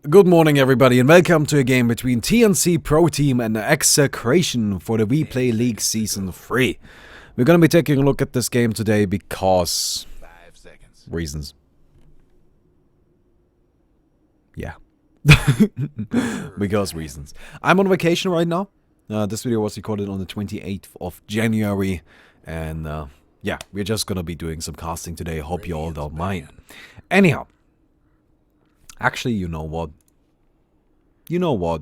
Good morning everybody and welcome to a game between TNC Pro Team and XctN for the WePlay League Season 3. We're gonna be taking a look at this game today because... reasons. Yeah. Because reasons. I'm on vacation right now. This video was recorded on the 28th of January and yeah, we're just gonna be doing some casting today. Hope you all don't mind. Anyhow. Actually, you know what? You know what?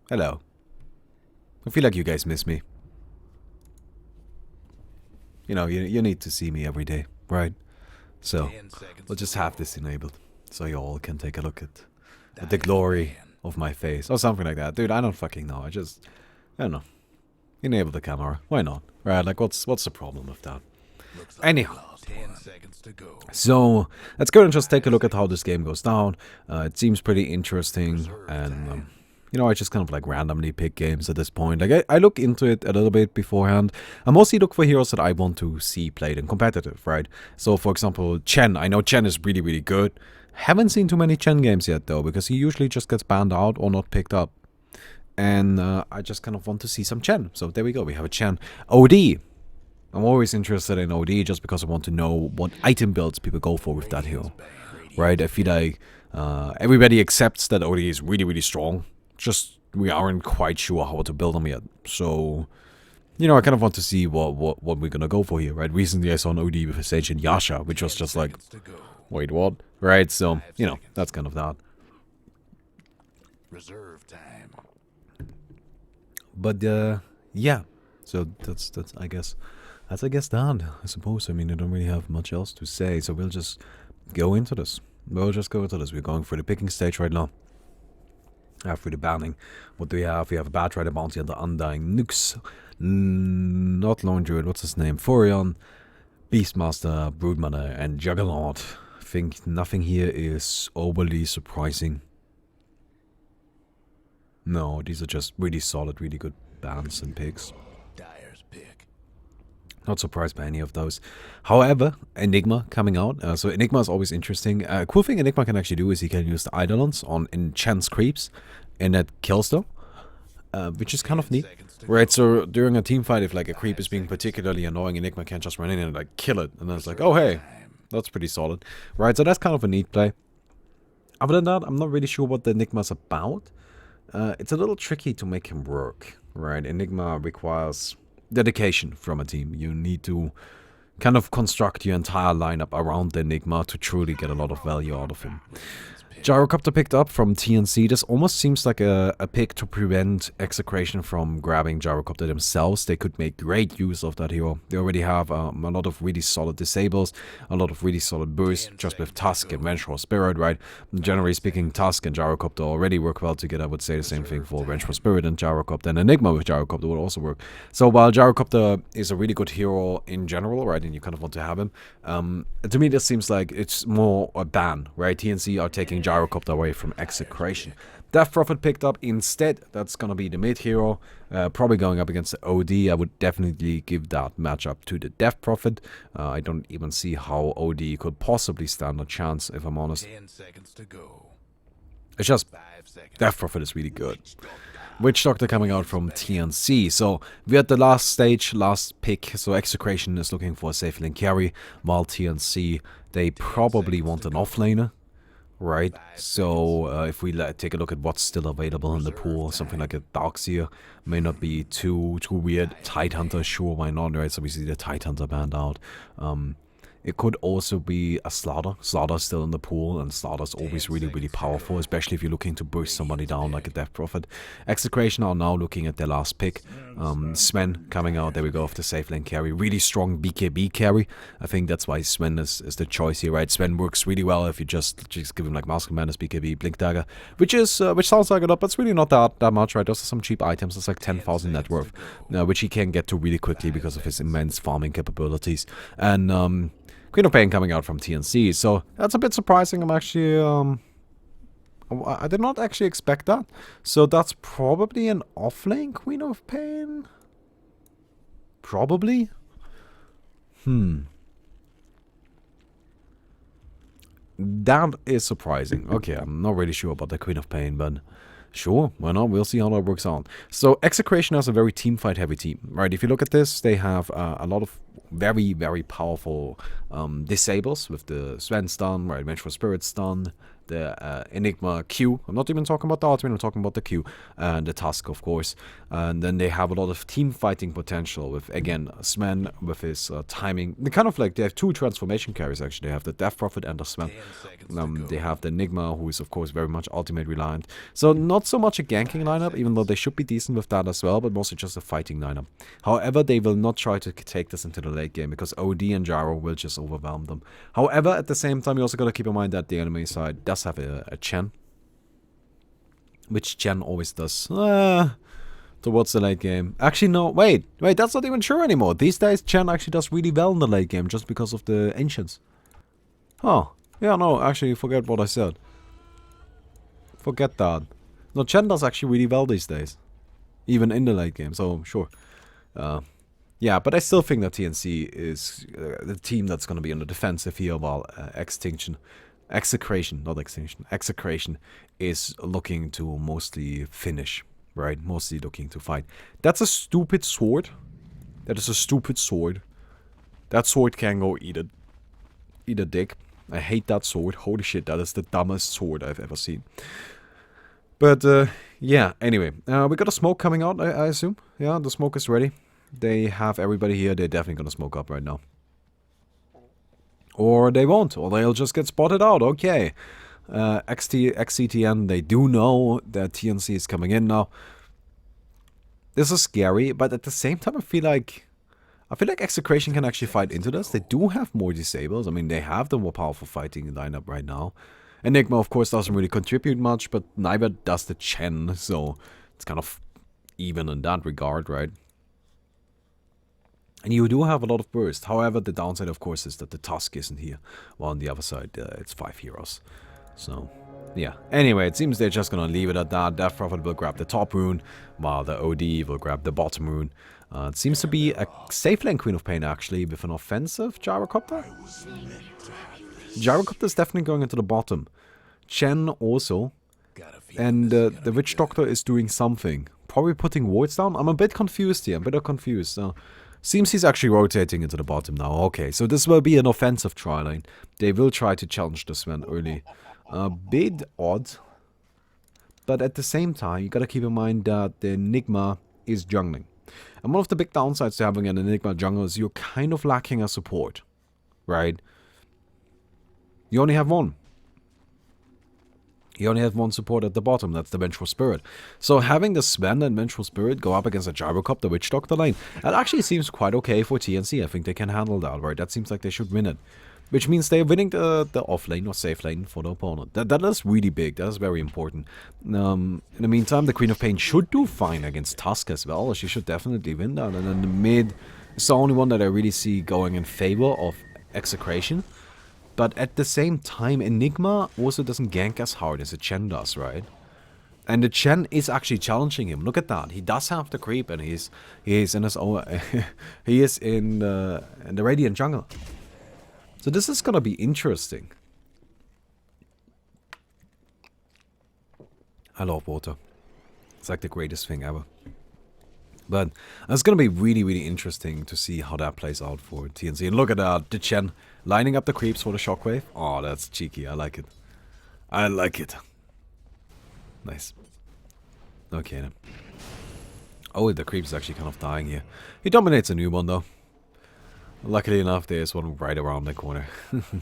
Hello. I feel like you guys miss me. You know, you need to see me every day, right? So, we'll just have this enabled. So you all can take a look at the glory of my face. Or something like that. Dude, I don't fucking know. I don't know. Enable the camera. Why not? Right, like what's the problem with that? Anyhow. So, let's go and just take a look at how this game goes down. It seems pretty interesting, and, you know, I just kind of like randomly pick games at this point. Like, I look into it a little bit beforehand. I mostly look for heroes that I want to see played in competitive, right? So, for example, Chen. I know Chen is really, really good. Haven't seen too many Chen games yet, though, because he usually just gets banned out or not picked up. And I just kind of want to see some Chen. So, there we go. We have a Chen. OD. I'm always interested in OD just because I want to know what item builds people go for with that hero, right? I feel like everybody accepts that OD is really, really strong. Just we aren't quite sure how to build them yet. So, you know, I kind of want to see what we're gonna go for here, right? Recently I saw an OD with a Sage and Yasha, which was just like, wait, what? Right? So, you know, that's kind of that. Reserve time. But yeah. So that's I guess. That's I guess that, I suppose. I mean, I don't really have much else to say, so we'll just go into this. We're going through the picking stage right now. After the banning. What do we have? We have a Bat Rider, Bounty Hunter, Undying, Nux, not Lone Druid, what's his name? Furion, Beastmaster, Broodmother, and Juggernaut. I think nothing here is overly surprising. No, these are just really solid, really good bans and picks. Not surprised by any of those. However, Enigma coming out. So Enigma is always interesting. Cool thing Enigma can actually do is he can use the Eidolons on Chance creeps, and that kills them, which is kind of neat. Right, so during a team fight, if like a creep is being particularly annoying, Enigma can just run in and like kill it, and then it's like, oh hey, that's pretty solid. Right, so that's kind of a neat play. Other than that, I'm not really sure what the Enigma's about. It's a little tricky to make him work. Right, Enigma requires dedication from a team. You need to kind of construct your entire lineup around the Enigma to truly get a lot of value out of him. Gyrocopter picked up from TNC. This almost seems like a pick to prevent XctN from grabbing Gyrocopter themselves. They could make great use of that hero. They already have a lot of really solid disables, a lot of really solid bursts, just with Tusk and Vengeful Spirit, right? Generally speaking, Tusk and Gyrocopter already work well together. I would say the same thing for Vengeful Spirit and Gyrocopter, and Enigma with Gyrocopter would also work. So while Gyrocopter is a really good hero in general, right, and you kind of want to have him, to me this seems like it's more a ban, right? TNC are taking Gyrocopter away from XctN. Death Prophet picked up instead. That's gonna be the mid hero, probably going up against the OD. I would definitely give that matchup to the Death Prophet. I don't even see how OD could possibly stand a chance, if I'm honest. 10 seconds to go. It's just 5 seconds. Death Prophet is really good. Witch Doctor coming out from TNC. So we're at the last stage, last pick. So XctN is looking for a safe lane carry, while TNC, they probably want an offlaner. Right, so if we take a look at what's still available in the pool, something like a Darkseer may not be too weird. Tidehunter, sure, why not, right? So we see the Tidehunter banned out. It could also be a Slaughter. Slaughter's still in the pool, and Slaughter's always really, really powerful, especially if you're looking to burst somebody down like a Death Prophet. XctN are now looking at their last pick. Sven coming out, there we go, of the safe lane carry. Really strong BKB carry. I think that's why Sven is the choice here, right? Sven works really well if you just give him like Mask of Madness, BKB, Blink Dagger, which sounds like a lot, but it's really not that much, right? Those are some cheap items. It's like 10,000 net worth, which he can get to really quickly because of his immense farming capabilities. And Queen of Pain coming out from TNC, so that's a bit surprising. I'm actually, I did not actually expect that. So that's probably an offlane Queen of Pain? Probably? That is surprising. Okay, I'm not really sure about the Queen of Pain, but sure, why not? We'll see how that works out. So, Execration has a very teamfight heavy team, right? If you look at this, they have a lot of very, very powerful disables with the Sven stun, right? Vengeful Spirit stun, the Enigma Q. I'm not even talking about the ultimate, I'm talking about the Q. And the Tusk, of course. And then they have a lot of team fighting potential with, again, Sven with his timing. They kind of like, they have two transformation carries, actually. They have the Death Prophet and the Sven. They have the Enigma, who is, of course, very much ultimate reliant. So, not so much a ganking lineup, even though they should be decent with that as well, but mostly just a fighting lineup. However, they will not try to take this into the late game, because OD and Gyro will just overwhelm them. However, at the same time, you also got to keep in mind that the enemy side does have a Chen, which Chen always does towards the late game. Actually, no, wait, that's not even true anymore. These days, Chen actually does really well in the late game, just because of the Ancients. Oh, yeah, no, actually, forget what I said. Forget that. No, Chen does actually really well these days, even in the late game, so sure. Yeah, but I still think that TNC is the team that's going to be on the defensive here, while Execration is looking to mostly finish, right? Mostly looking to fight. That's a stupid sword. That is a stupid sword. That sword can go eat a dick. I hate that sword. Holy shit, that is the dumbest sword I've ever seen. But, yeah, anyway. We got a smoke coming out, I assume. Yeah, the smoke is ready. They have everybody here. They're definitely gonna smoke up right now. Or they won't. Or they'll just get spotted out. Okay. XctN, they do know that TNC is coming in now. This is scary, but at the same time, I feel like Execration can actually fight into this. They do have more disables. I mean, they have the more powerful fighting lineup right now. Enigma, of course, doesn't really contribute much, but neither does the Chen, so it's kind of even in that regard, right? And you do have a lot of burst. However, the downside, of course, is that the Tusk isn't here. While on the other side, it's 5 heroes. So, yeah. Anyway, it seems they're just gonna leave it at that. Death Prophet will grab the top rune, while the OD will grab the bottom rune. It seems to be a safe lane Queen of Pain, actually, with an offensive Gyrocopter. Gyrocopter is definitely going into the bottom. Chen also. And the Witch Doctor is doing something. Probably putting wards down. I'm a bit confused here. Seems he's actually rotating into the bottom now. Okay, so this will be an offensive try line. They will try to challenge the Sven early. A bit odd. But at the same time, you gotta keep in mind that the Enigma is jungling. And one of the big downsides to having an Enigma jungle is you're kind of lacking a support. Right? You only have one. You only have one support at the bottom, that's the Vengeful Spirit. So having the Sven and Vengeful Spirit go up against a Gyrocopter, the Witch Doctor lane, that actually seems quite okay for TNC. I think they can handle that, right? That seems like they should win it. Which means they're winning the off lane or safe lane for the opponent. That is really big, that is very important. In the meantime, the Queen of Pain should do fine against Tusk as well. She should definitely win that. And then the mid is the only one that I really see going in favor of Execration. But at the same time, Enigma also doesn't gank as hard as a Chen does, right? And the Chen is actually challenging him. Look at that. He does have the creep, and he is in his own. He is in the Radiant jungle. So this is gonna be interesting. I love water. It's like the greatest thing ever. But it's going to be really, really interesting to see how that plays out for TNC. And look at that, the Chen lining up the creeps for the shockwave. Oh, that's cheeky. I like it. I like it. Nice. Okay then. Oh, the creep is actually kind of dying here. He dominates a new one though. Luckily enough, there's one right around the corner.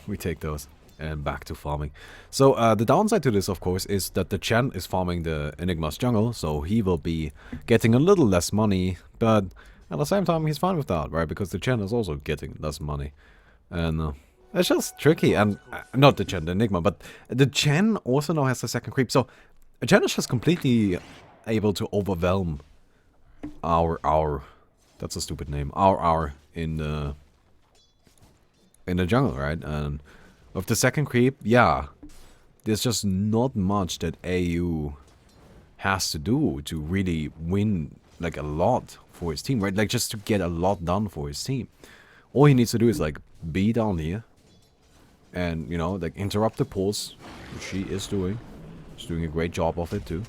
We take those. And back to farming. So the downside to this, of course, is that the Chen is farming the Enigma's jungle, so he will be getting a little less money, but at the same time he's fine with that, right? Because the Chen is also getting less money. And it's just tricky, and not the Chen, the Enigma, but the Chen also now has the second creep, so Chen is just completely able to overwhelm our that's a stupid name, our in the jungle, right? And with the second creep, yeah, there's just not much that AU has to do to really win, like, a lot for his team, right? Like, just to get a lot done for his team. All he needs to do is, like, be down here, and, you know, like, interrupt the pulls, which she is doing. She's doing a great job of it, too.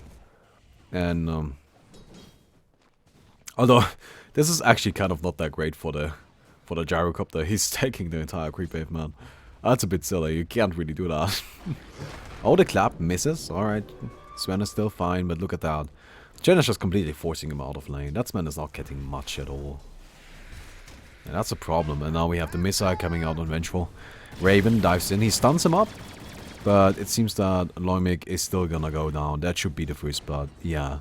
And, although, this is actually kind of not that great for the gyrocopter. He's taking the entire creep wave, man. That's a bit silly. You can't really do that. Oh, the clap misses. Alright. Sven is still fine, but look at that. Jen is just completely forcing him out of lane. That Sven is not getting much at all. And that's a problem. And now we have the missile coming out on Vengeful. Raven dives in. He stuns him up. But it seems that Loimik is still gonna go down. That should be the first blood. Yeah.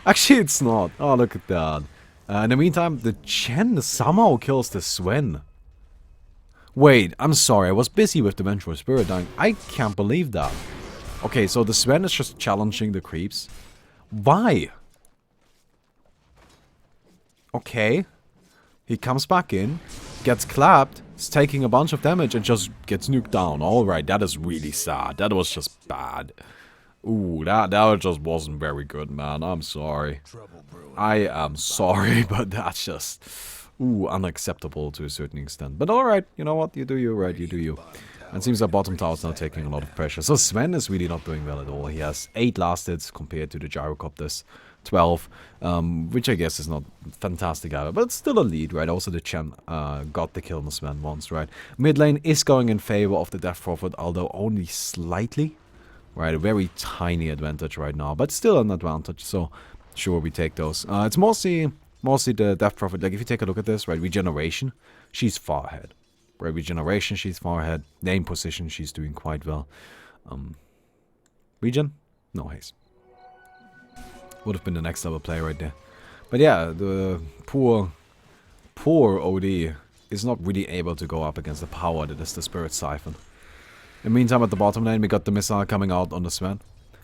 Actually, it's not. Oh, look at that. In the meantime, the Chen somehow kills the Sven. Wait, I'm sorry. I was busy with the Vengeful Spirit dying. I can't believe that. Okay, so the Sven is just challenging the creeps. Why? Okay. He comes back in, gets clapped, is taking a bunch of damage, and just gets nuked down. Alright, that is really sad. That was just bad. Ooh, that just wasn't very good, man. I'm sorry. I am sorry, but that's just... Ooh, unacceptable to a certain extent. But alright, you know what? You do you, right? You do you. And it seems that bottom tower is now taking a lot of pressure. So Sven is really not doing well at all. He has 8 last hits compared to the Gyrocopter's 12. Which I guess is not fantastic either. But it's still a lead, right? Also the Chen got the kill on Sven once, right? Mid lane is going in favor of the Death Prophet, although only slightly. Right, a very tiny advantage right now. But still an advantage, so sure we take those. It's mostly the Death Prophet. Like if you take a look at this, right? Regeneration, she's far ahead. Right, regeneration, she's far ahead. Name position, she's doing quite well. Regen? No haste. Would have been the next level play right there. But yeah, the poor OD is not really able to go up against the power that is the Spirit Siphon. In the meantime, at the bottom lane, we got the missile coming out on the Sven.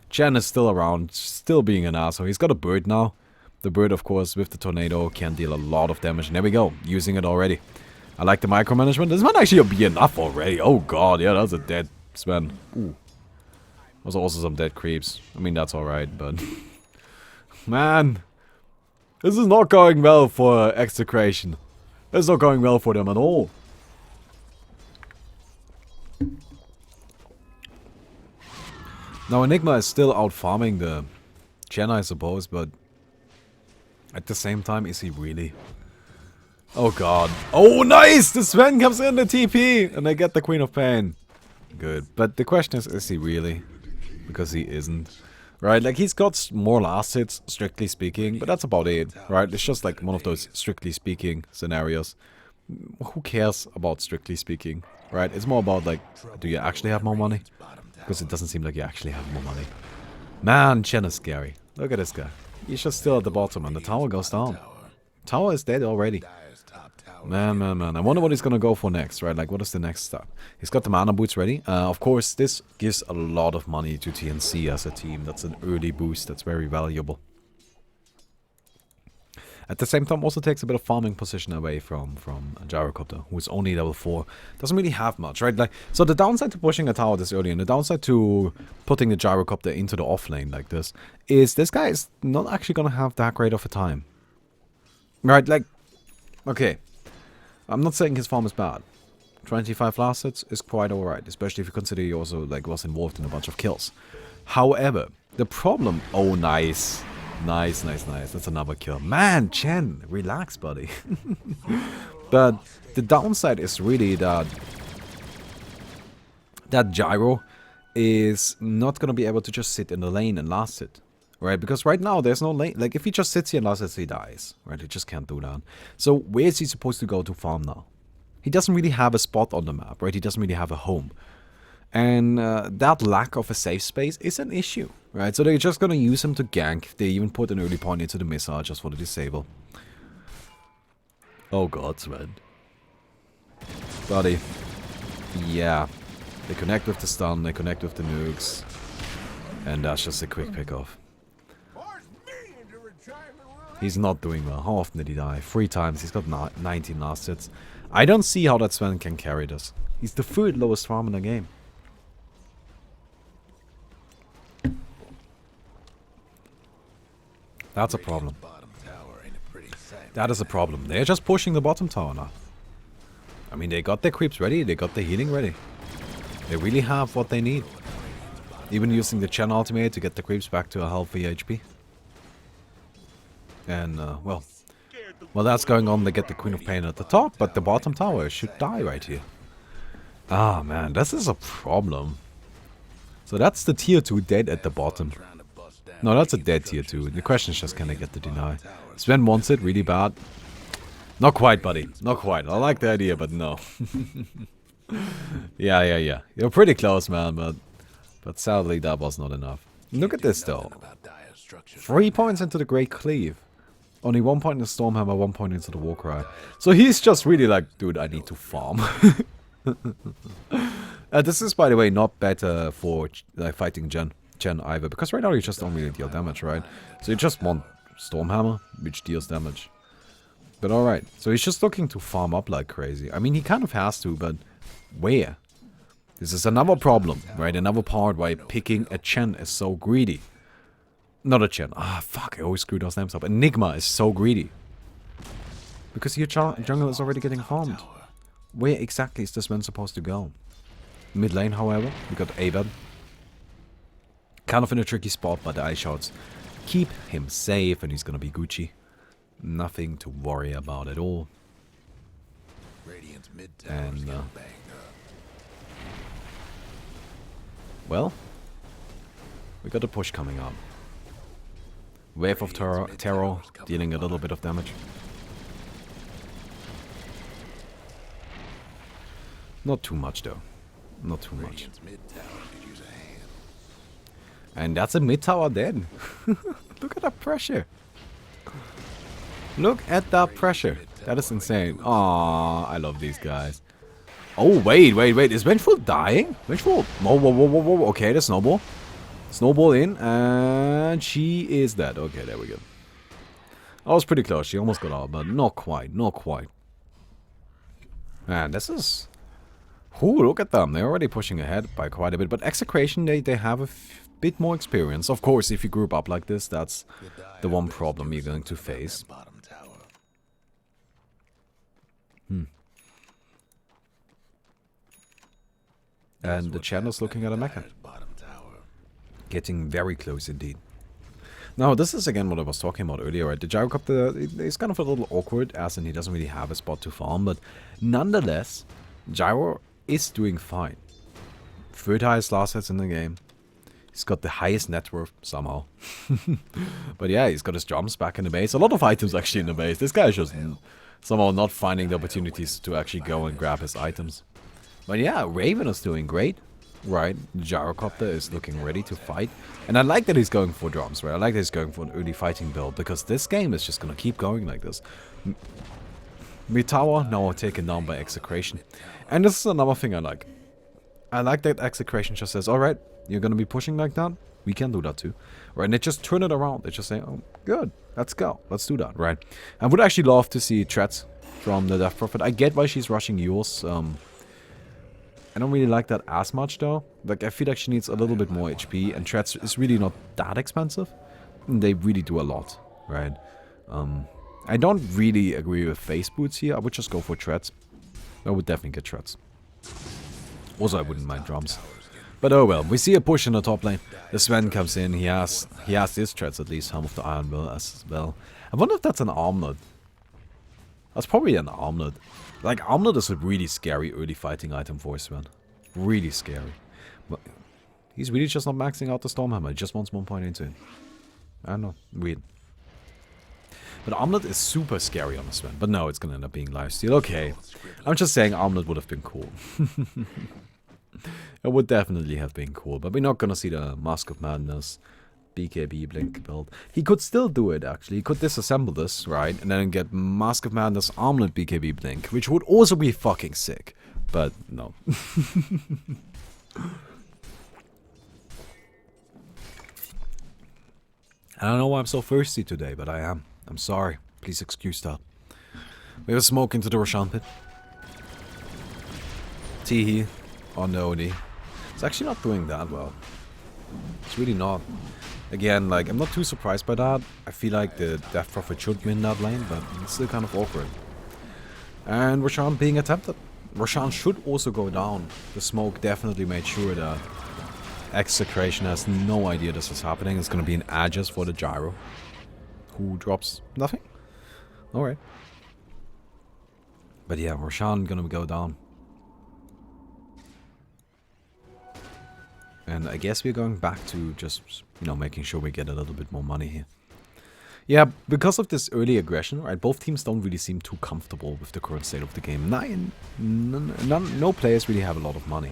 Chen is still around, still being an asshole. He's got a bird now. The bird, of course, with the tornado, can deal a lot of damage. And there we go, using it already. I like the micromanagement. This might actually be enough already. Oh god, yeah, that's a dead Sven. Ooh. There's also some dead creeps. I mean, that's alright, but... Man! This is not going well for Execration. It's not going well for them at all. Now, Enigma is still out farming the Chen, I suppose, but... At the same time, is he really... Oh god. Oh nice! The Sven comes in the TP! And they get the Queen of Pain. Good. But the question is he really? Because he isn't. Right, like he's got more last hits, strictly speaking, but that's about it. Right, it's just like one of those strictly speaking scenarios. Who cares about strictly speaking? Right, it's more about like, do you actually have more money? Because it doesn't seem like you actually have more money. Man, Chen is scary. Look at this guy. He's just still at the bottom and the tower goes down. Tower is dead already. Man. I wonder what he's gonna go for next, right? Like, what is the next step? He's got the mana boots ready. Of course, this gives a lot of money to TNC as a team. That's an early boost. That's very valuable. At the same time, also takes a bit of farming position away from a Gyrocopter, who is only level 4. Doesn't really have much, right? Like, so the downside to pushing a tower this early, and the downside to putting the Gyrocopter into the off lane like this guy is not actually gonna have that great of a time. Right, like, okay. I'm not saying his farm is bad. 25 last hits is quite alright, especially if you consider he also like was involved in a bunch of kills. However, the problem... Oh, nice. Nice. That's another kill. Man, Chen, relax, buddy. But the downside is really that Gyro is not going to be able to just sit in the lane and last hit. Right, because right now there's no lane. Like, if he just sits here and last hits, he dies. Right, he just can't do that. So where is he supposed to go to farm now? He doesn't really have a spot on the map, right? He doesn't really have a home. And that lack of a safe space is an issue, right? So they're just going to use him to gank. They even put an early point into the missile just for the disable. Oh god, Sven. Buddy. Yeah. They connect with the stun, they connect with the nukes. And that's just a quick pick-off. He's not doing well. How often did he die? 3 times. He's got 19 last hits. I don't see how that Sven can carry this. He's the 3rd lowest farm in the game. That's a problem. That is a problem. They're just pushing the bottom tower now. I mean, they got their creeps ready. They got their healing ready. They really have what they need. Even using the Chen ultimate to get the creeps back to a healthy HP. And, well, while that's going on, they get the Queen of Pain at the top, but the bottom tower should die right here. Ah, man, this is a problem. So that's the tier 2 dead at the bottom. No, that's a dead tier 2. The question is just, can I get the deny? Sven wants it really bad. Not quite, buddy. Not quite. I like the idea, but no. Yeah. You're pretty close, man, but sadly that was not enough. Look at this, though. 3 points into the Great Cleave. Only 1 point in the Stormhammer, 1 point into the Warcry. So he's just really like, dude, I need to farm. This is, by the way, not better for fighting Chen either, because right now you just don't really deal damage, right? So you just want Stormhammer, which deals damage. But alright, so he's just looking to farm up like crazy. I mean, he kind of has to, but where? This is another problem, right? Another part why picking a Chen is so greedy. Not a Chen. Ah, fuck, I always screw those names up. Enigma is so greedy. Because your jungle is already getting farmed. Where exactly is this man supposed to go? Mid lane, however, we got Abed. Kind of in a tricky spot, but the ice shots keep him safe and he's gonna be Gucci. Nothing to worry about at all. And, well, we got a push coming up. Wave of terror, dealing a little bit of damage. Not too much though. Not too much. And that's a mid tower dead. Look at that pressure. Look at that pressure. That is insane. Aww, I love these guys. Oh, wait. Is Vengeful dying? Vengeful. Whoa. Okay, the snowball. Snowball in, and she is dead. Okay, there we go. I was pretty close. She almost got out, but not quite. Man, this is... Ooh, look at them. They're already pushing ahead by quite a bit. But Execration, they have a bit more experience. Of course, if you group up like this, that's the one problem you're going to face. And the channel's looking at a mecha. Getting very close indeed. Now, this is again what I was talking about earlier, right? The Gyrocopter is kind of a little awkward, as in he doesn't really have a spot to farm, but nonetheless, Gyro is doing fine. Third highest last hits in the game. He's got the highest net worth, somehow. But yeah, he's got his jumps back in the base. A lot of items actually in the base. This guy is just somehow not finding the opportunities to actually go and grab his items. But yeah, Raven is doing great. Right, Gyrocopter is looking ready to fight. And I like that he's going for drums, right? I like that he's going for an early fighting build, because this game is just gonna keep going like this. Mid-tower now taken down by Execration. And this is another thing I like. I like that Execration just says, alright, you're gonna be pushing like that? We can do that too. Right, and they just turn it around. They just say, oh, good, let's go. Let's do that, right? I would actually love to see threats from the Death Prophet. I get why she's rushing yours. I don't really like that as much though. Like, I feel like she needs a little bit more HP, and threats is really not that expensive. And they really do a lot, right? I don't really agree with face boots here. I would just go for threats. I would definitely get threats. Also, I wouldn't mind drums. But oh well, we see a push in the top lane. The Sven comes in. He has his threats at least. Helm of the Iron Will as well. I wonder if that's an armlet. That's probably an armlet. Like, armlet is a really scary early fighting item for Sven. Really scary. But he's really just not maxing out the Stormhammer. He just wants 1 point into it. I don't know. Weird. But armlet is super scary on the Sven. But no, it's gonna end up being lifesteal. Okay. I'm just saying armlet would have been cool. It would definitely have been cool. But we're not gonna see the Mask of Madness BKB Blink build. He could still do it, actually. He could disassemble this, right? And then get Mask of Madness Armlet BKB Blink, which would also be fucking sick. But, no. I don't know why I'm so thirsty today, but I am. I'm sorry. Please excuse that. We have a smoke into the Roshan pit. Teehee on the OD. It's actually not doing that well. It's really not. Again, like, I'm not too surprised by that. I feel like the Death Prophet should win that lane, but it's still kind of awkward. And Roshan being attempted. Roshan should also go down. The smoke definitely made sure that Execration has no idea this is happening. It's going to be an Aegis for the gyro. Who drops nothing? Alright. But yeah, Roshan going to go down. And I guess we're going back to just, you know, making sure we get a little bit more money here. Yeah, because of this early aggression, right, both teams don't really seem too comfortable with the current state of the game. No players really have a lot of money.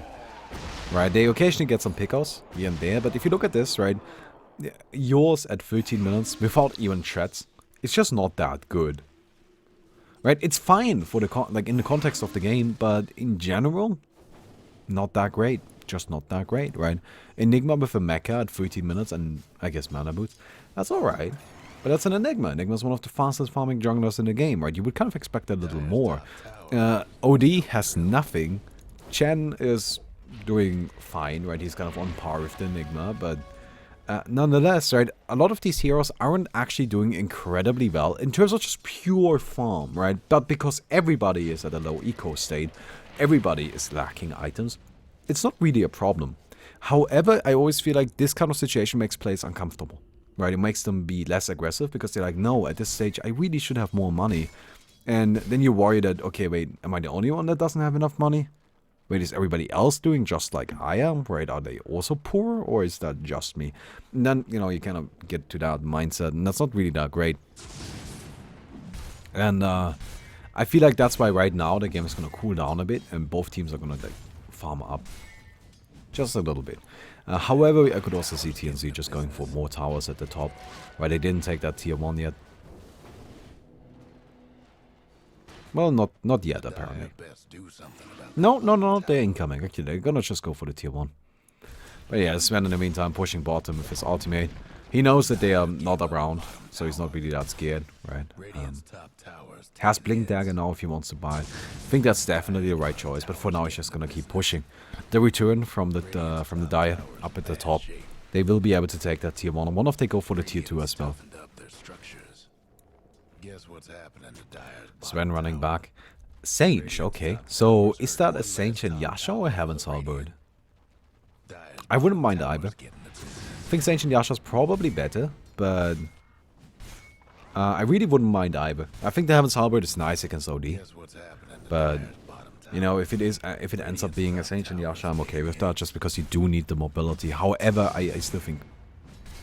Right, they occasionally get some pickouts here and there, but if you look at this, right, yours at 13 minutes without even threats, it's just not that good. Right, it's fine for the like in the context of the game, but in general, not that great. Just not that great, right? Enigma with a mecha at 13 minutes and I guess mana boots, that's alright. But that's an Enigma. Enigma is one of the fastest farming junglers in the game, right? You would kind of expect a little more. OD has nothing. Chen is doing fine, right? He's kind of on par with the Enigma, but nonetheless, right? A lot of these heroes aren't actually doing incredibly well in terms of just pure farm, right? But because everybody is at a low eco state, everybody is lacking items, it's not really a problem. However, I always feel like this kind of situation makes players uncomfortable. Right, it makes them be less aggressive because they're like, no, at this stage, I really should have more money. And then you worry that, okay, wait, am I the only one that doesn't have enough money? Wait, is everybody else doing just like I am? Right, are they also poor or is that just me? And then, you know, you kind of get to that mindset and that's not really that great. And I feel like that's why right now the game is going to cool down a bit and both teams are going to like farm up just a little bit. However, I could also see TNC just going for more towers at the top. Right, they didn't take that tier 1 yet. Well, not yet, apparently. No, they're incoming. Actually, they're gonna just go for the tier 1. But yeah, Sven in the meantime pushing bottom with his ultimate. He knows that they are not around, so he's not really that scared, right? Has Blink Dagger now if he wants to buy it. I think that's definitely the right choice, but for now he's just gonna keep pushing. The return from the Dire up at the top. They will be able to take that tier 1. I wonder if they go for the tier 2 as well. Sven running back. Sage, okay. So is that a Sage and Yasha or Heaven's Halberd? I wouldn't mind either. I think Sage and Yasha's probably better, but I really wouldn't mind either. I think the Heaven's Halberd is nice against OD, but you know, if it ends up being a Sage and Yasha, I'm okay with that, just because you do need the mobility. However, I still think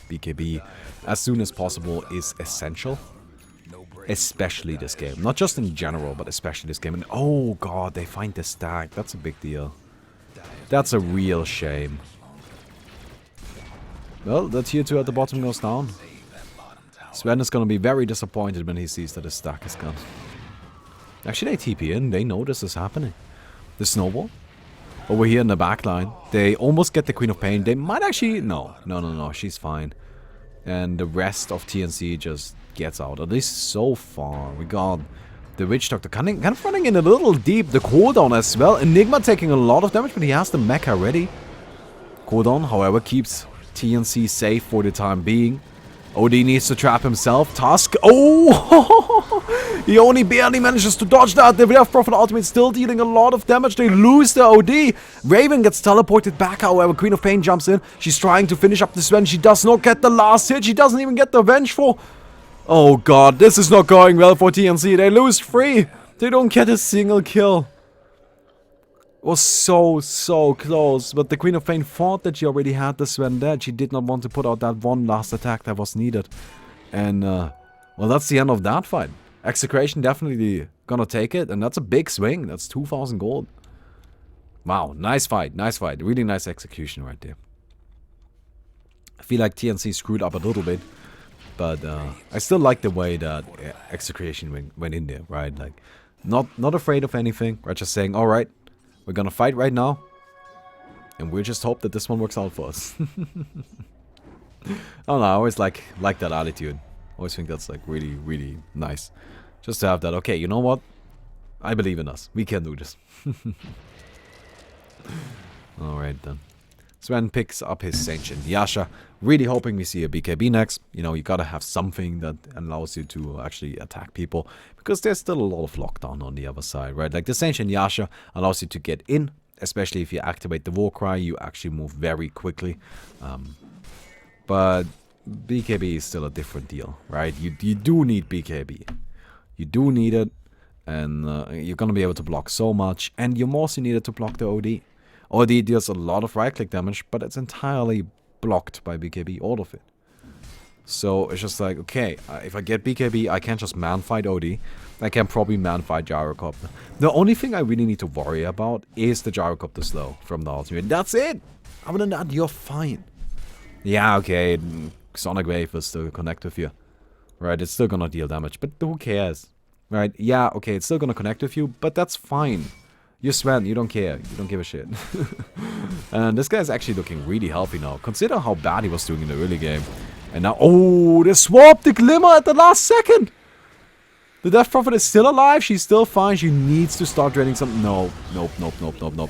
BKB as soon as possible is essential, especially this game. Not just in general, but especially this game. And oh god, they find the stack. That's a big deal. That's a real shame. Well, the tier 2 at the bottom goes down. Sven is gonna be very disappointed when he sees that his stack is gone. Actually, they TP in. They know this is happening. The snowball. Over here in the back line. They almost get the Queen of Pain. They might actually... No. She's fine. And the rest of TNC just gets out. At least so far. We got the Witch Doctor kind of running in a little deep. The cooldown as well. Enigma taking a lot of damage, but he has the mecha ready. Cooldown, however, keeps TNC safe for the time being. OD needs to trap himself. Tusk. Oh! He only barely manages to dodge that. The Wrath Prophet ultimate still dealing a lot of damage. They lose the OD. Raven gets teleported back, however. Queen of Pain jumps in. She's trying to finish up the Sven. She does not get the last hit. She doesn't even get the Vengeful. Oh god, this is not going well for TNC. They lose 3. They don't get a single kill. It was so close, but the Queen of Pain thought that she already had the Sven dead. She did not want to put out that one last attack that was needed. And, well, that's the end of that fight. Execration definitely gonna take it, and that's a big swing. That's 2,000 gold. Wow, nice fight, nice fight. Really nice execution right there. I feel like TNC screwed up a little bit, but I still like the way that Execration went in there, right? Like, not afraid of anything, right? Just saying, alright, we're gonna fight right now, and we'll just hope that this one works out for us. I don't know, I always like that attitude. I always think that's like really nice. Just to have that, okay, you know what? I believe in us. We can do this. Alright then. Sven picks up his Ancient Yasha, really hoping we see a BKB next. You know, you gotta have something that allows you to actually attack people, because there's still a lot of lockdown on the other side, right? Like, the Ancient Yasha allows you to get in, especially if you activate the Warcry, you actually move very quickly. But BKB is still a different deal, right? You do need BKB. You do need it, and you're gonna be able to block so much, and you mostly need it to block the OD. OD deals a lot of right-click damage, but it's entirely blocked by BKB, all of it. So it's just like, okay, if I get BKB, I can't just man-fight OD. I can probably man-fight Gyrocopter. The only thing I really need to worry about is the Gyrocopter slow from the ultimate. That's it! Other than that, you're fine. Yeah, okay, Sonic Wave will still connect with you. Right, it's still gonna deal damage, but who cares? Right, yeah, okay, it's still gonna connect with you, but that's fine. You're Sven, you don't care. You don't give a shit. And this guy's actually looking really healthy now. Consider how bad he was doing in the early game. And now, oh, they swapped the Glimmer at the last second. The Death Prophet is still alive. She's still fine. She needs to start draining some. No, nope.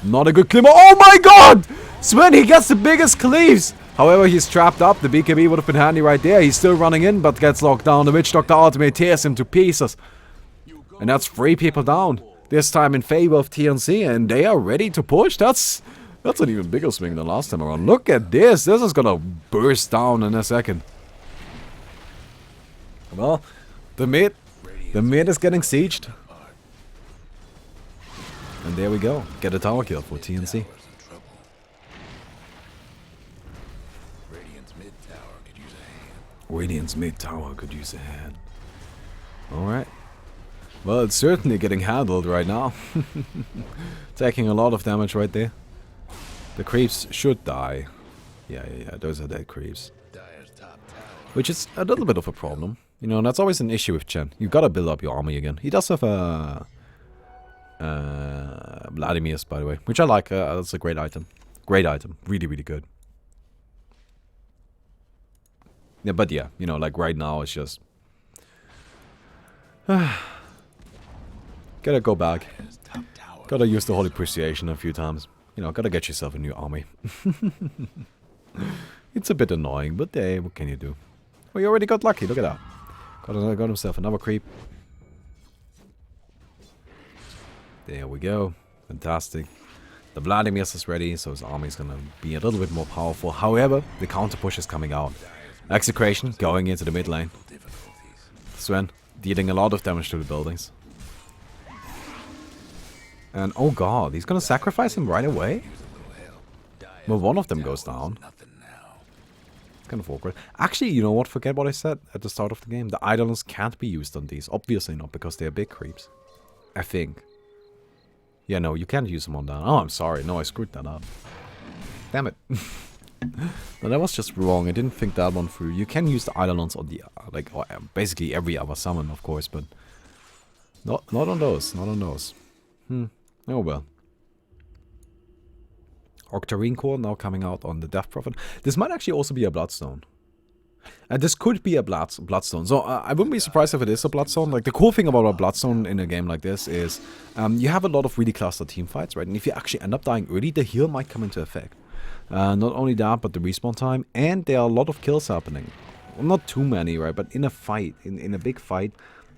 Not a good Glimmer. Oh my god! Sven, he gets the biggest cleaves. However, he's trapped up. The BKB would have been handy right there. He's still running in, but gets locked down. The Witch Doctor ultimate tears him to pieces. And that's 3 people down. This time in favor of TNC, and they are ready to push. That's an even bigger swing than last time around. Look at this. This is gonna burst down in a second. Well, the mid is getting sieged. And there we go. Get a tower kill for TNC. Radiant's mid tower could use a hand. Alright. Well, it's certainly getting handled right now. Taking a lot of damage right there. The creeps should die. Yeah, those are dead creeps. Which is a little bit of a problem. You know, that's always an issue with Chen. You've got to build up your army again. He does have a... Vladimir's, by the way. Which I like. That's a great item. Great item. Really, really good. Yeah, but yeah, you know, like right now it's just... Gotta go back. Gotta use the Holy Appreciation a few times. You know, gotta get yourself a new army. It's a bit annoying, but hey, what can you do? Well, you already got lucky, look at that. Got himself another creep. There we go. Fantastic. The Vladimir's is ready, so his army is gonna be a little bit more powerful. However, the counter push is coming out. Execration going into the mid lane. Sven dealing a lot of damage to the buildings. And oh god, he's gonna sacrifice him right away? Well, one of them goes down. It's kind of awkward. Actually, you know what? Forget what I said at the start of the game. The Eidolons can't be used on these. Obviously not, because they're big creeps. I think. Yeah, no, you can't use them on that. Oh, I'm sorry. No, I screwed that up. Damn it. No, that was just wrong. I didn't think that one through. You can use the Eidolons on the, like, basically every other summon, of course, but not on those. Not on those. Oh well. Octarine Core now coming out on the Death Prophet. This might actually also be a Bloodstone. And this could be a Bloodstone. So I wouldn't be surprised if it is a Bloodstone. Like, the cool thing about a Bloodstone in a game like this is you have a lot of really clustered team fights, right? And if you actually end up dying early, the heal might come into effect. Not only that, but the respawn time. And there are a lot of kills happening. Well, not too many, right? But in a fight, in a big fight,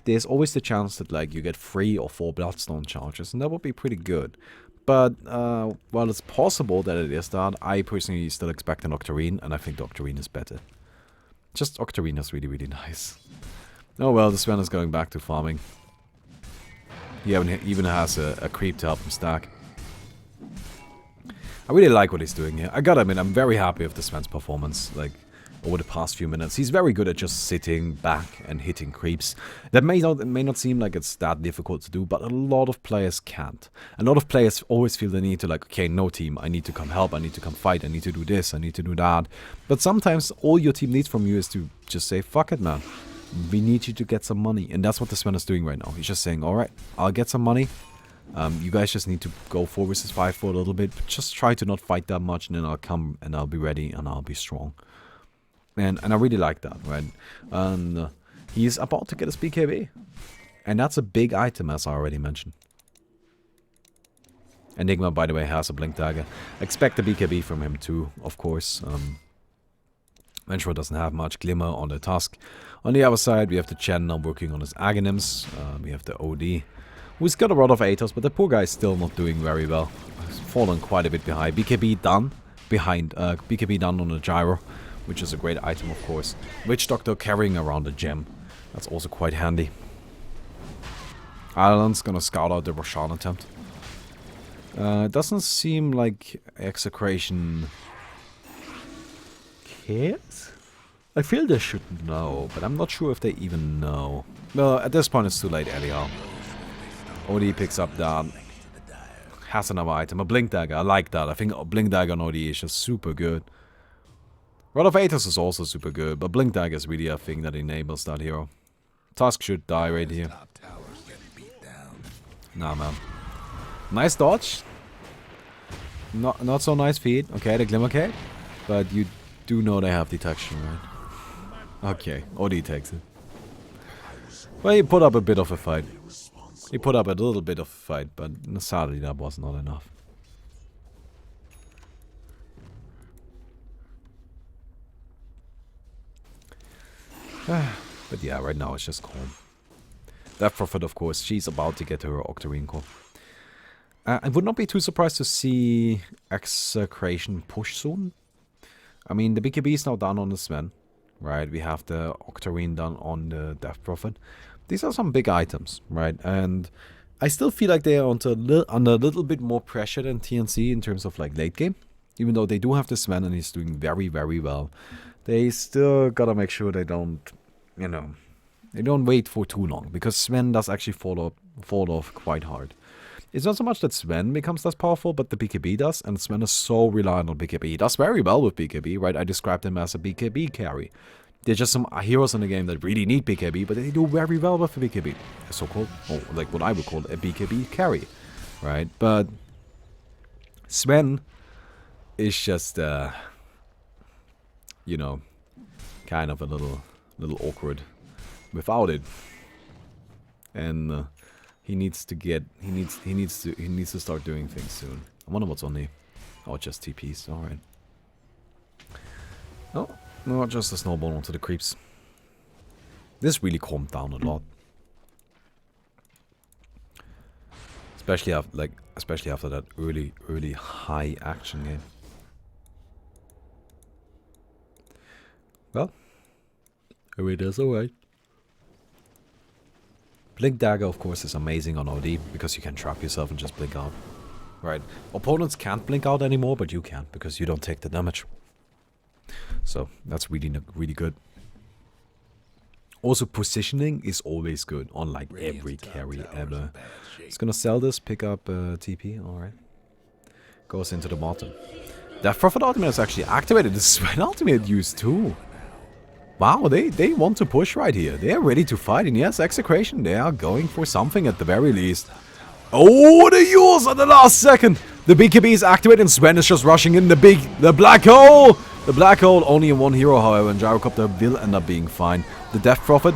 there's always the chance that, like, you get 3 or 4 Bloodstone charges. And that would be pretty good. But, while it's possible that it is that, I personally still expect an Octarine. And I think the Octarine is better. Just Octarine is really, really nice. Oh well, the Sven is going back to farming. He even has a creep to help him stack. I really like what he's doing here. I gotta admit, I'm very happy with the Sven's performance, like, over the past few minutes. He's very good at just sitting back and hitting creeps. That may not seem like it's that difficult to do, but a lot of players can't. A lot of players always feel the need to, like, okay, no team, I need to come help, I need to come fight, I need to do this, I need to do that. But sometimes all your team needs from you is to just say, fuck it, man. We need you to get some money. And that's what the Sven is doing right now. He's just saying, alright, I'll get some money. You guys just need to go 4 versus 5 for a little bit. But just try to not fight that much, and then I'll come and I'll be ready and I'll be strong. And I really like that, right? And he's about to get his BKB. And that's a big item, as I already mentioned. Enigma, by the way, has a Blink Dagger. Expect a BKB from him too, of course. Vengeful doesn't have much. Glimmer on the Tusk. On the other side, we have the Chen now working on his Aghanims. We have the OD, who's got a lot of Atos, but the poor guy is still not doing very well. He's fallen quite a bit behind. BKB done BKB done on the Gyro, which is a great item, of course. Witch Doctor carrying around a gem. That's also quite handy. Island's gonna scout out the Roshan attempt. It doesn't seem like Execration cares? I feel they should know, but I'm not sure if they even know. Well, at this point it's too late anyhow. OD picks up that. Has another item, a Blink Dagger. I like that. I think Blink Dagger on OD is just super good. Rod of Atos is also super good, but Blink Dagger is really a thing that enables that hero. Tusk should die right here. Nah, man. Nice dodge. Not so nice feed. Okay, the Glimmer Cape. But you do know they have detection, right? Okay, OD takes it. Well, he put up a bit of a fight. He put up a little bit of a fight, but sadly that was not enough. But yeah, right now it's just calm. Death Prophet, of course, she's about to get her Octarine Core. I would not be too surprised to see Execration push soon. I mean, the BKB is now done on the Sven, right? We have the Octarine done on the Death Prophet. These are some big items, right? And I still feel like they are under a little bit more pressure than TNC in terms of like late game. Even though they do have the Sven and he's doing very, very well. They still gotta make sure they don't, you know, they don't wait for too long. Because Sven does actually fall off quite hard. It's not so much that Sven becomes less powerful, but the BKB does, and Sven is so reliant on BKB. He does very well with BKB, right? I described him as a BKB carry. There's just some heroes in the game that really need BKB, but they do very well with the BKB. A so-called, or like what I would call a BKB carry, right? But Sven is just, you know, kind of a little awkward without it. And he needs to start doing things soon. I wonder what's on the... Oh, just TPs, alright. Oh, no, just a snowball onto the creeps. This really calmed down a lot. Especially after that early high action game. Well, it is alright. Blink Dagger, of course, is amazing on OD, because you can trap yourself and just blink out. Right. Opponents can't blink out anymore, but you can, because you don't take the damage. So, that's really good. Also, positioning is always good on, like, every carry ever. It's gonna sell this, pick up TP, alright. Goes into the bottom. Death Prophet ultimate is actually activated. The Sven ultimate used too. Wow, they want to push right here. They are ready to fight, and yes, Execration, they are going for something at the very least. Oh, the use at the last second! The BKB is activated, and Sven is just rushing in the black hole! The black hole, only in one hero, however, and Gyrocopter will end up being fine. The Death Prophet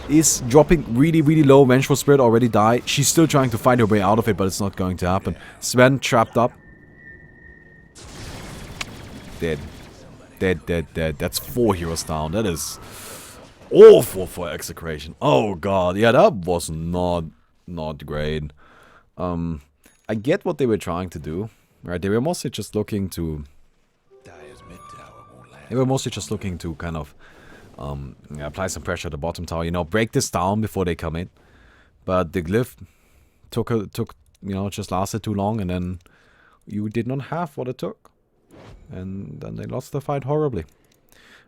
is dropping really low. Vengeful Spirit already died. She's still trying to find her way out of it, but it's not going to happen. Sven trapped up. Dead. Dead. That's 4 heroes down. That is awful for Execration. Oh god, yeah, that was not great. I get what they were trying to do, right? They were mostly just looking to kind of apply some pressure at the bottom tower, you know, break this down before they come in. But the glyph took you know, just lasted too long, and then you did not have what it took. And then they lost the fight horribly.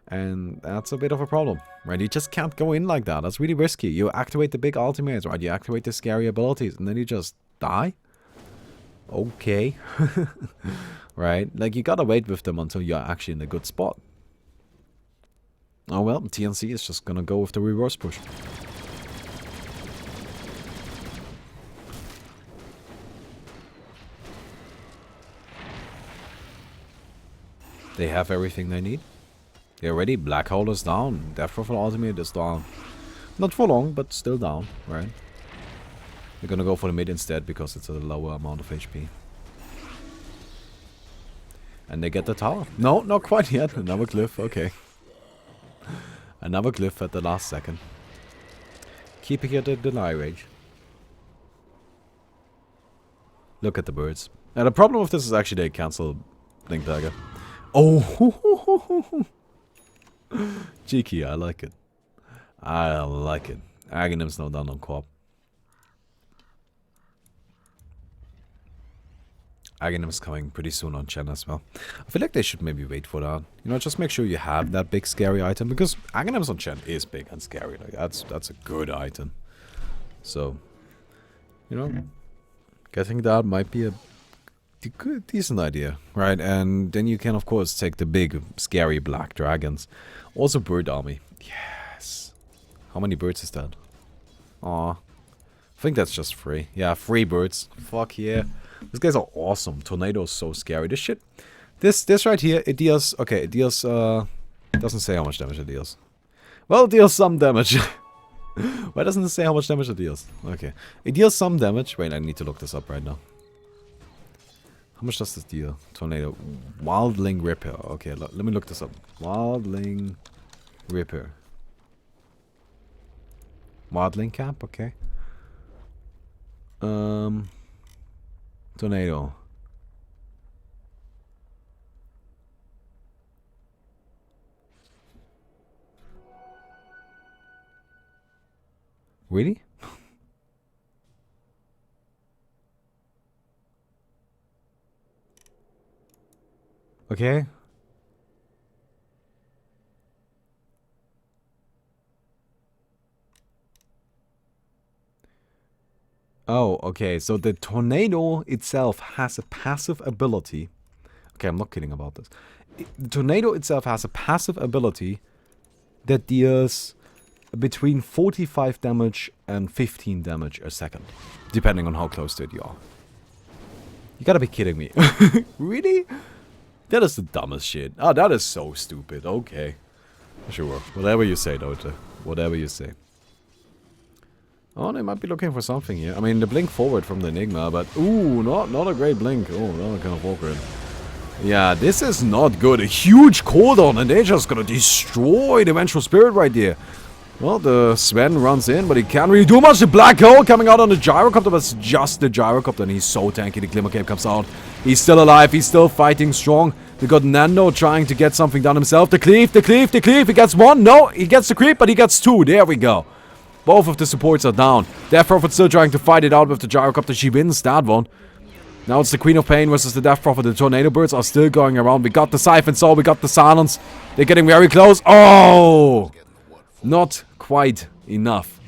And that's a bit of a problem, right? You just can't go in like that. That's really risky. You activate the big ultimates, right? You activate the scary abilities, and then you just die? Okay. Right? Like, you gotta wait with them until you're actually in a good spot. Oh well, TNC is just gonna go with the reverse push. They have everything they need. They're ready. Black Hole is down. Death Prophet ultimate is down. Not for long, but still down, right? They're gonna go for the mid instead because it's a lower amount of HP. And they get the tower. No, not quite yet. Another glyph, okay. Another glyph at the last second. Keeping it at deny range. Look at the birds. And the problem with this is actually they cancel Blink Dagger. Oh! Cheeky, I like it. I like it. Aghanim's now done on co-op. Aghanim's coming pretty soon on Chen as well. I feel like they should maybe wait for that. You know, just make sure you have that big scary item. Because Aghanim's on Chen is big and scary. Like, that's a good item. So, you know, getting that might be a decent idea. Right, and then you can, of course, take the big, scary black dragons. Also bird army. Yes. How many birds is that? Aw. I think that's just 3. Yeah, 3 birds. Fuck yeah. These guys are awesome. Tornado is so scary. This shit. This right here, it deals... Okay, it deals... doesn't say how much damage it deals. Well, it deals some damage. Why doesn't it say how much damage it deals? Okay. It deals some damage. Wait, I need to look this up right now. How much does this deal? Tornado. Wildling Ripper. Okay, let me look this up. Wildling Ripper. Wildling cap, okay. Tornado. Really? Okay. Oh, okay. So the tornado itself has a passive ability. Okay, I'm not kidding about this. The tornado itself has a passive ability that deals between 45 damage and 15 damage a second, depending on how close to it you are. You gotta be kidding me. Really? That is the dumbest shit. Oh, that is so stupid. Okay. Sure. Whatever you say, Dota. Whatever you say. Oh, they might be looking for something here. I mean, the blink forward from the Enigma, but... Ooh, not a great blink. Oh, that was kind of awkward. Yeah, this is not good. A huge cooldown, and they're just gonna destroy the Vengeful Spirit right there. Well, the Sven runs in, but he can't really do much. The Black Hole coming out on the Gyrocopter, but it's just the Gyrocopter, and he's so tanky. The Glimmer Cape comes out. He's still alive. He's still fighting strong. We got Nando trying to get something done himself. The Cleave. He gets 1. No, he gets the creep, but he gets 2. There we go. Both of the supports are down. Death Prophet still trying to fight it out with the Gyrocopter. She wins that one. Now it's the Queen of Pain versus the Death Prophet. The Tornado Birds are still going around. We got the Siphon Soul. We got the Silence. They're getting very close. Oh! Not quite enough.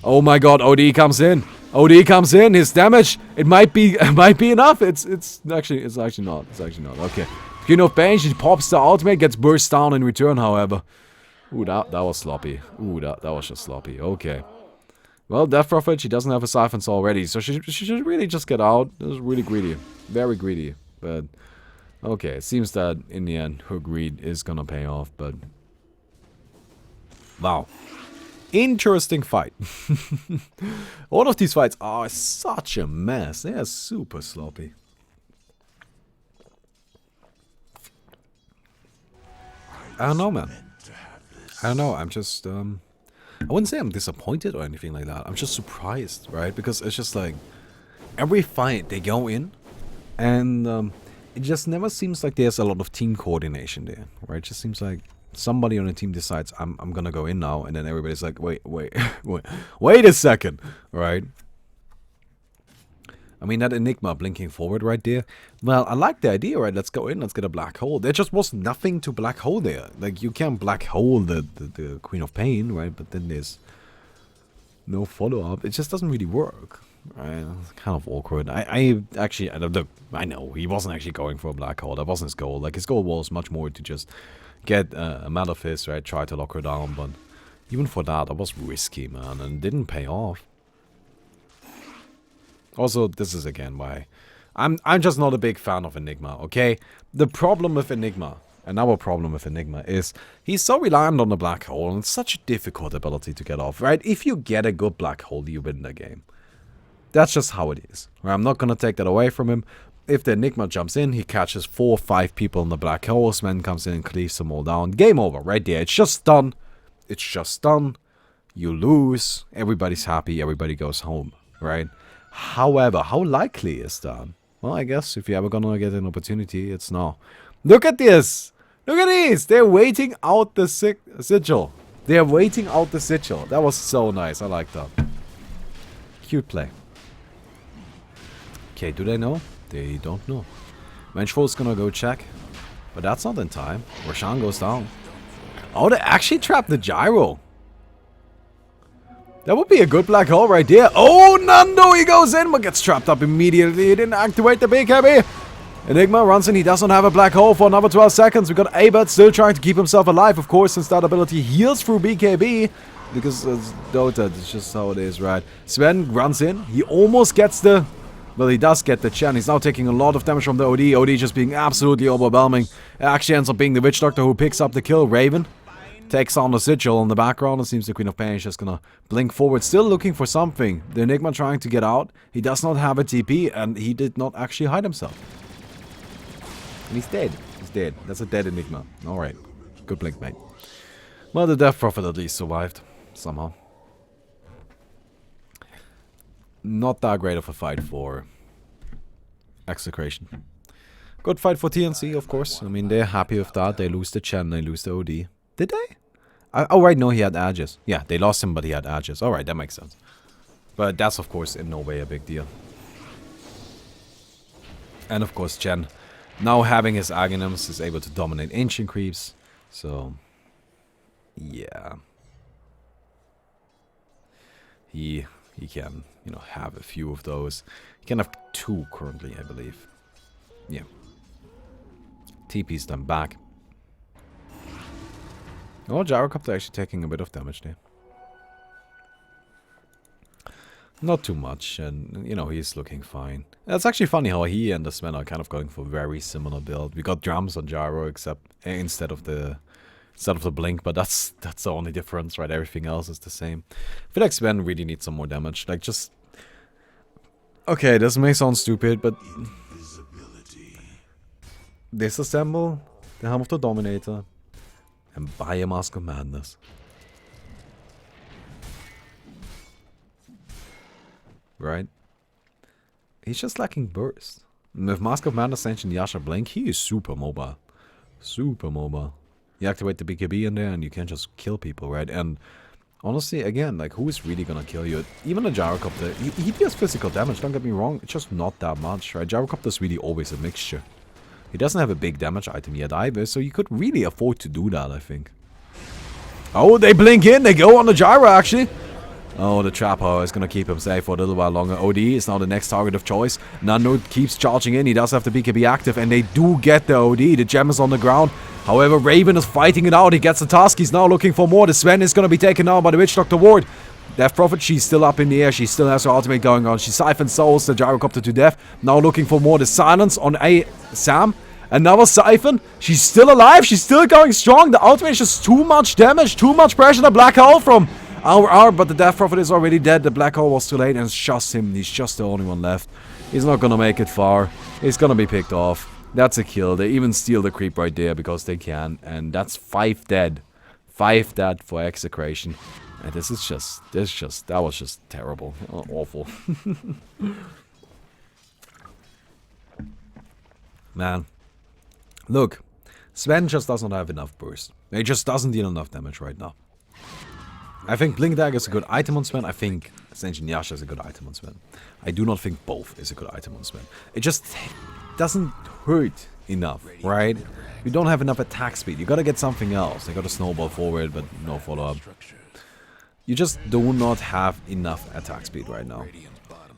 Oh my god, OD comes in. OD comes in. His damage, it might be enough. It's actually not. Okay. Queen of Pain, she pops the ultimate, gets burst down in return, however. Ooh, that was sloppy. Ooh, that was just sloppy. Okay. Well, Death Prophet, she doesn't have a Siphon Soul already, so she should really just get out. It was really greedy. Very greedy. But, okay, it seems that in the end, her greed is gonna pay off, but... Wow. Interesting fight. All of these fights are such a mess. They are super sloppy. I don't know, man. I don't know, I'm just, I wouldn't say I'm disappointed or anything like that. I'm just surprised, right? Because it's just like, every fight they go in, and it just never seems like there's a lot of team coordination there, right? It just seems like somebody on the team decides, I'm gonna go in now, and then everybody's like, wait a second, right? I mean, that Enigma blinking forward right there. Well, I like the idea, right? Let's go in, let's get a black hole. There just was nothing to black hole there. Like, you can't black hole the Queen of Pain, right? But then there's no follow-up. It just doesn't really work, right? It's kind of awkward. I actually, look, I know, he wasn't actually going for a black hole. That wasn't his goal. Like, his goal was much more to just get a Malefice, right? Try to lock her down, but even for that was risky, man, and didn't pay off. Also, this is again why I'm just not a big fan of Enigma, okay? The problem with Enigma, and our problem with Enigma, is he's so reliant on the black hole, and it's such a difficult ability to get off, right? If you get a good black hole, you win the game. That's just how it is. Right? I'm not gonna take that away from him, if the Enigma jumps in, he catches 4 or 5 people in the black hole. Sven comes in and cleaves them all down. Game over right there. It's just done. It's just done. You lose. Everybody's happy. Everybody goes home, right? However, how likely is that? Well, I guess if you're ever gonna get an opportunity, it's now. Look at this. Look at these. They're waiting out the sigil. They're waiting out the sigil. That was so nice. I like that. Cute play. Okay, do they know? They don't know. Vengeful's gonna go check. But that's not in time. Roshan goes down. Oh, they actually trapped the gyro. That would be a good black hole right there. Oh, Nando, he goes in, but gets trapped up immediately. He didn't activate the BKB. Enigma runs in. He doesn't have a black hole for another 12 seconds. We got Abert still trying to keep himself alive, of course, since that ability heals through BKB. Because it's Dota, it's just how it is, right? Sven runs in. He almost gets the... Well, he does get the Chen. He's now taking a lot of damage from the OD. OD just being absolutely overwhelming. It actually ends up being the Witch Doctor who picks up the kill. Raven takes on the sigil in the background. It seems the Queen of Pain is just gonna blink forward, still looking for something. The Enigma trying to get out. He does not have a TP, and he did not actually hide himself. And he's dead. He's dead. That's a dead Enigma. Alright. Good blink, mate. Well, the Death Prophet at least survived. Somehow. Not that great of a fight for Execration. Good fight for TNC, of course. I mean, they're happy with that. They lose the Chen, they lose the OD. Did they? Oh, right, no, he had Aegis. Yeah, they lost him, but he had Aegis. Alright, that makes sense. But that's, of course, in no way a big deal. And, of course, Chen, now having his Aghanims, is able to dominate Ancient Creeps. So, yeah. He can, you know, have a few of those. He can have 2 currently, I believe. Yeah. TP's them back. Oh, Gyrocopter actually taking a bit of damage there. Not too much, and, you know, he's looking fine. It's actually funny how he and the Sven are kind of going for very similar build. We got drums on Gyro, except instead of the blink, but that's the only difference, right? Everything else is the same. I feel like Sven really needs some more damage. Like, just... Okay, this may sound stupid, but... Disassemble the Helm of the Dominator and buy a Mask of Madness. Right? He's just lacking burst. And with Mask of Madness, Ancient Yasha Blink, he is super mobile. Super mobile. You activate the BKB in there and you can just kill people, right? And honestly, again, like, who is really gonna kill you? Even a Gyrocopter, he deals physical damage, don't get me wrong. It's just not that much, right? Gyrocopter is really always a mixture. He doesn't have a big damage item yet either, so you could really afford to do that, I think. Oh, they blink in, they go on the Gyro, actually. Oh, the Trap Power is going to keep him safe for a little while longer. OD is now the next target of choice. Nano keeps charging in. He does have the BKB active, and they do get the OD. The gem is on the ground. However, Raven is fighting it out. He gets the task. He's now looking for more. The Sven is going to be taken down by the Witch Doctor Ward. Death Prophet, she's still up in the air. She still has her ultimate going on. She siphons souls the Gyrocopter to death. Now looking for more. The Silence on a Sam. Another Siphon. She's still alive. She's still going strong. The ultimate is just too much damage. Too much pressure. The Black Hole from... but the Death Prophet is already dead. The Black Hole was too late, and it's just him. He's just the only one left. He's not gonna make it far. He's gonna be picked off. That's a kill. They even steal the creep right there because they can, and that's 5 dead. 5 dead for Execration. And that was just terrible. Awful. Man. Look, Sven just doesn't have enough burst. He just doesn't deal enough damage right now. I think Blink Dagger is a good item on Sven. I think Ancient Yasha is a good item on Sven. I do not think both is a good item on Sven. It just doesn't hurt enough, right? You don't have enough attack speed. You gotta get something else. They gotta snowball forward, but no follow-up. You just do not have enough attack speed right now.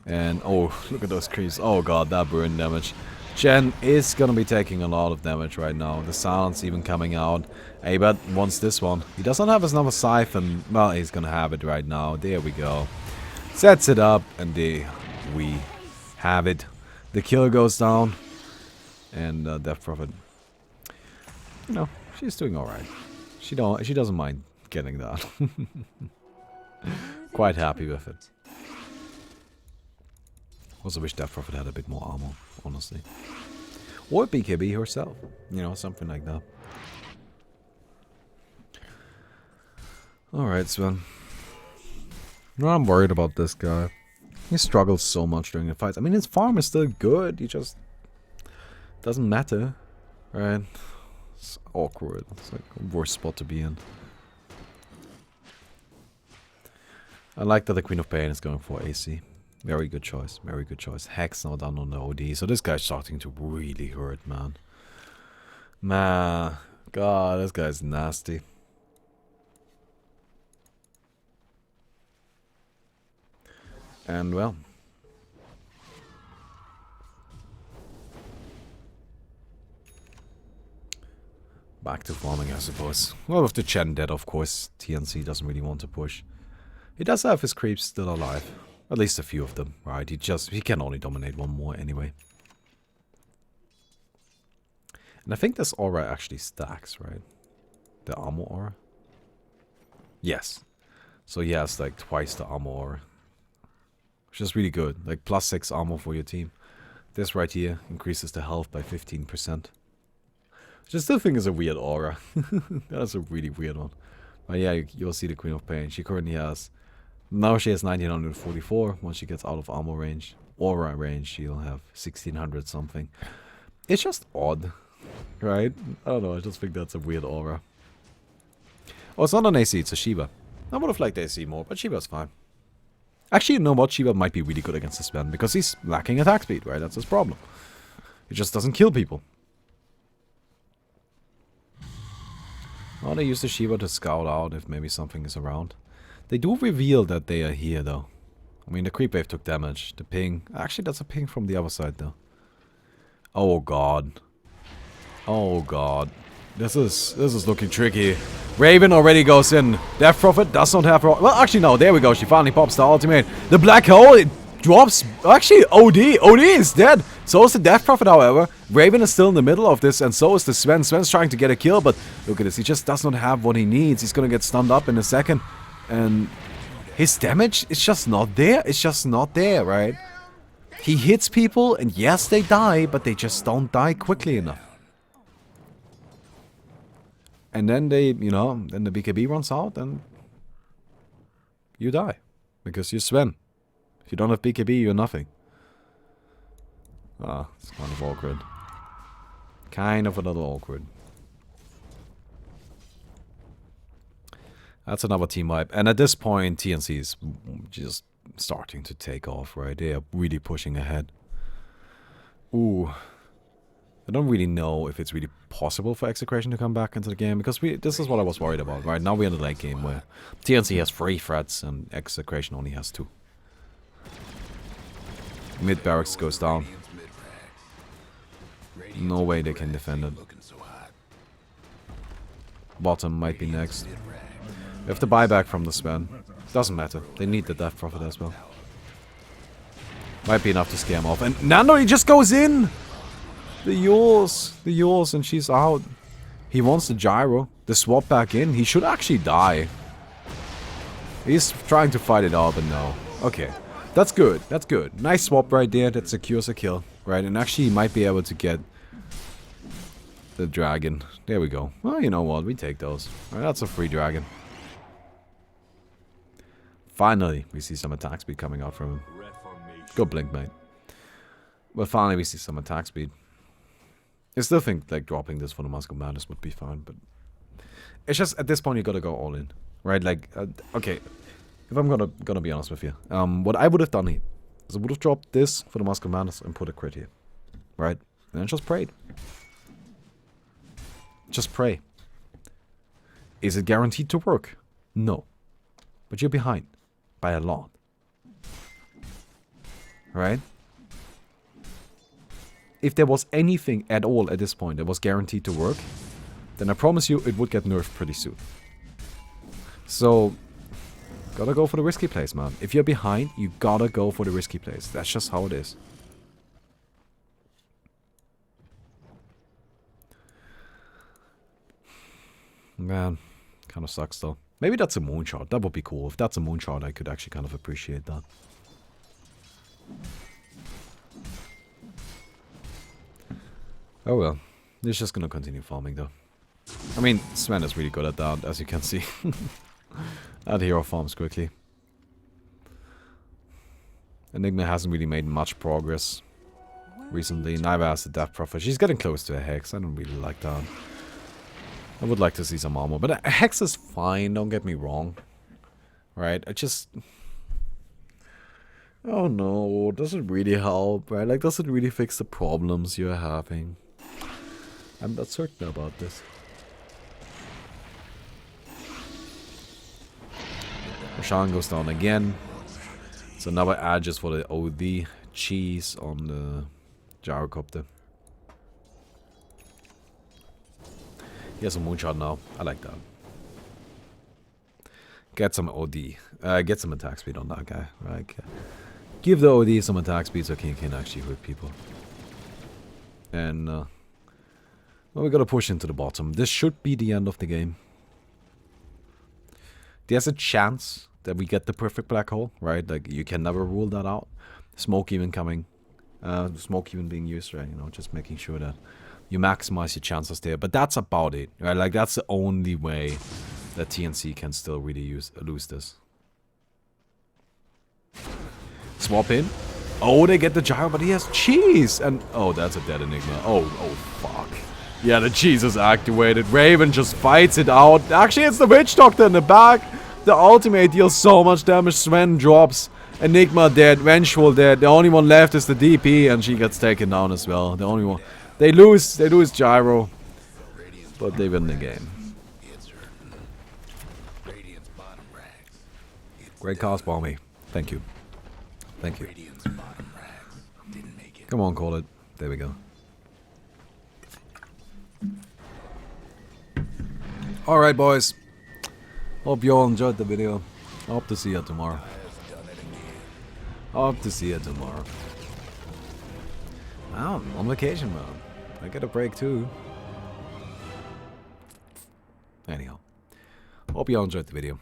And, oh, look at those creeps. Oh god, that burn damage. Chen is gonna be taking a lot of damage right now. The Silence even coming out. Abert wants this one. He doesn't have his number Siphon. Well, he's gonna have it right now. There we go. Sets it up, and there we have it. The kill goes down. And Death Prophet, you know, she's doing alright. She doesn't mind getting that. Quite happy with it. Also wish Death Prophet had a bit more armor, honestly. Or BKB herself. You know, something like that. Alright, Sven. No, I'm worried about this guy. He struggles so much during the fights. I mean, his farm is still good. He just doesn't matter, right? It's awkward. It's like a worst spot to be in. I like that the Queen of Pain is going for AC. Very good choice. Very good choice. Hex now done on the OD. So this guy's starting to really hurt, man. Man. God, this guy's nasty. And well. Back to farming, I suppose. Well, with the Chen dead, of course, TNC doesn't really want to push. He does have his creeps still alive. At least a few of them, right? He can only dominate one more anyway. And I think this aura actually stacks, right? The armor aura? Yes. So he has like twice the armor aura. Which is really good. Like +6 armor for your team. This right here increases the health by 15%. Which I still think is a weird aura. That's a really weird one. But yeah, you'll see the Queen of Pain. She currently has... Now she has 1944. Once she gets out of armor range, aura range, she'll have 1600 something. It's just odd, right? I don't know, I just think that's a weird aura. Oh, it's not an AC, it's a Shiva. I would have liked AC more, but Shiva's fine. Actually, you know what? Shiva might be really good against this man because he's lacking attack speed, right? That's his problem. He just doesn't kill people. Oh, they use the Shiva to scout out if maybe something is around. They do reveal that they are here, though. I mean, the creep wave took damage. The ping... Actually, that's a ping from the other side, though. Oh, God. Oh, God. This is looking tricky. Raven already goes in. Death Prophet does not have... Well, actually, no. There we go. She finally pops the ultimate. The black hole, it drops... Actually, OD. OD is dead. So is the Death Prophet, however. Raven is still in the middle of this, and so is the Sven. Sven's trying to get a kill, but look at this. He just does not have what he needs. He's going to get stunned up in a second. And his damage is just not there. It's just not there, right? He hits people, and yes, they die, but they just don't die quickly enough. And then they, you know, then the BKB runs out, and you die. Because you're Sven. If you don't have BKB, you're nothing. Ah, it's kind of awkward. Kind of a little awkward. That's another team wipe. And at this point, TNC is just starting to take off, right? They are really pushing ahead. Ooh. I don't really know if it's really possible for Execration to come back into the game, because this is what I was worried about, right? Now we're in the late game where TNC has 3 threats and Execration only has 2. Mid barracks goes down. No way they can defend it. Bottom might be next. We have the buyback from the Sven. Doesn't matter. They need the Death Prophet as well. Might be enough to scare him off. And Nando, he just goes in! The yours, and she's out. He wants the gyro. The swap back in. He should actually die. He's trying to fight it out, but no. Okay. That's good. That's good. Nice swap right there. That secures a kill. Right, and actually he might be able to get the dragon. There we go. Well, you know what? We take those. Right, that's a free dragon. Finally, we see some attack speed coming out from him. Go blink, mate. But finally, we see some attack speed. I still think, like, dropping this for the Mask of Madness would be fine, but... It's just, at this point, you gotta go all in. Right, like, okay. If I'm gonna be honest with you. What I would have done here is I would have dropped this for the Mask of Madness and put a crit here. Right? And then just prayed. Just pray. Is it guaranteed to work? No. But you're behind. By a lot. Right? If there was anything at all at this point that was guaranteed to work, then I promise you it would get nerfed pretty soon. So, gotta go for the risky plays, man. If you're behind, you gotta go for the risky plays. That's just how it is. Man, kind of sucks though. Maybe that's a moonshot. That would be cool. If that's a moonshot, I could actually kind of appreciate that. Oh well. He's just gonna continue farming though. I mean, Sven is really good at that, as you can see. That hero farms quickly. Enigma hasn't really made much progress recently. Neither has the Death Prophet. She's getting close to a Hex. I don't really like that. I would like to see some armor. But a Hex is fine, don't get me wrong. Right? I just... Oh no, does it really help, right? Like, does it really fix the problems you're having? I'm not certain about this. Roshan goes down again. So now I add just for the OD cheese on the gyrocopter. He has a moonshot now. I like that. Get some OD. Get some attack speed on that guy. Right? Give the OD some attack speed so he can actually hurt people. And well, we gotta push into the bottom. This should be the end of the game. There's a chance that we get the perfect black hole, right? Like, you can never rule that out. Smoke even coming. Smoke even being used, right? You know, just making sure that you maximize your chances there. But that's about it, right? Like, that's the only way that TNC can still really lose this. Swap in. Oh, they get the gyro, but he has cheese! And, oh, that's a dead Enigma. Oh, fuck. Yeah, the cheese is activated. Raven just fights it out. Actually, it's the Witch Doctor in the back. The ultimate deals so much damage. Sven drops. Enigma dead. Vengeful dead. The only one left is the DP, and she gets taken down as well. The only one. They lose gyro. But they win the game. Great cast, Baumi. Thank you. Thank you. Come on, call it. There we go. Alright, boys. Hope you all enjoyed the video. I hope to see you tomorrow. I'm on vacation, man. I get a break too. Anyhow. Hope you all enjoyed the video.